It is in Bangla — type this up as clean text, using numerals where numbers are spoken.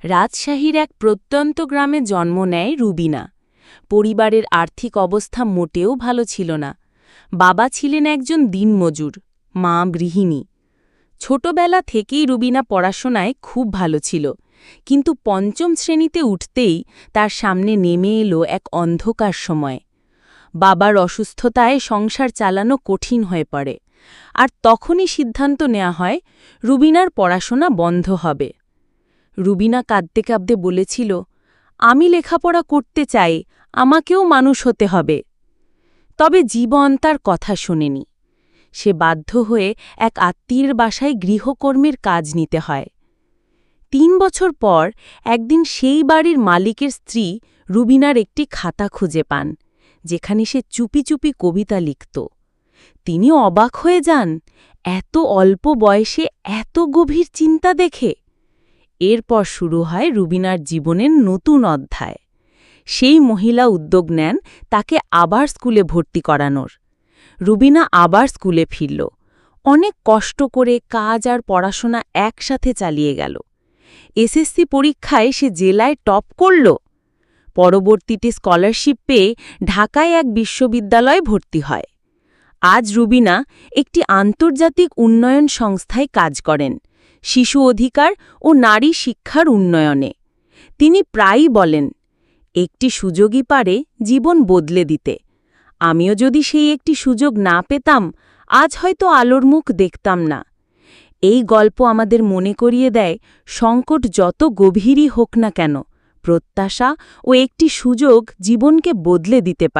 রাজশাহীর এক প্রত্যন্ত গ্রামে জন্ম নেয় রুবিনা। পরিবারের আর্থিক অবস্থা মোটেও ভালো ছিল না। বাবা ছিলেন একজন দিনমজুর, মা গৃহিণী। ছোটবেলা থেকেই রুবিনা পড়াশোনায় খুব ভালো ছিল, কিন্তু পঞ্চম শ্রেণীতে উঠতেই তার সামনে নেমে এলো এক অন্ধকার সময়। বাবার অসুস্থতায় সংসার চালানো কঠিন হয়ে পড়ে, আর তখনই সিদ্ধান্ত নেওয়া হয় রুবিনার পড়াশোনা বন্ধ হবে। রুবিনা কাঁদতে কাঁদতে বলেছিল, আমি লেখাপড়া করতে চাই, আমাকেও মানুষ হতে হবে। তবে জীবন তার কথা শোনেনি। সে বাধ্য হয়ে এক আত্মীয়ের বাসায় গৃহকর্মীর কাজ নিতে হয়। ৩ বছর পর একদিন সেই বাড়ির মালিকের স্ত্রী রুবিনার একটি খাতা খুঁজে পান, যেখানে সে চুপি চুপি কবিতা লিখত। তিনি অবাক হয়ে যান, এত অল্প বয়সে এত গভীর চিন্তা দেখে। এরপর শুরু হয় রুবিনার জীবনের নতুন অধ্যায়। সেই মহিলা উদ্যোগ নেন তাকে আবার স্কুলে ভর্তি করানোর। রুবিনা আবার স্কুলে ফিরল, অনেক কষ্ট করে কাজ আর পড়াশোনা একসাথে চালিয়ে গেল। এসএসসি পরীক্ষায় সে জেলায় টপ করল। পরবর্তীতে স্কলারশিপ পেয়ে ঢাকায় এক বিশ্ববিদ্যালয়ে ভর্তি হয়। আজ রুবিনা একটি আন্তর্জাতিক উন্নয়ন সংস্থায় কাজ করেন, শিশু অধিকার ও নারী শিক্ষার উন্নয়নে। তিনি প্রায়ই বলেন, একটি সুযোগই পারে জীবন বদলে দিতে। আমিও যদি সেই একটি সুযোগ না পেতাম, আজ হয়তো আলোর মুখ দেখতাম না। এই গল্প আমাদের মনে করিয়ে দেয়, সংকট যত গভীরই হোক না কেন, প্রত্যাশা ও একটি সুযোগ জীবনকে বদলে দিতে পারে।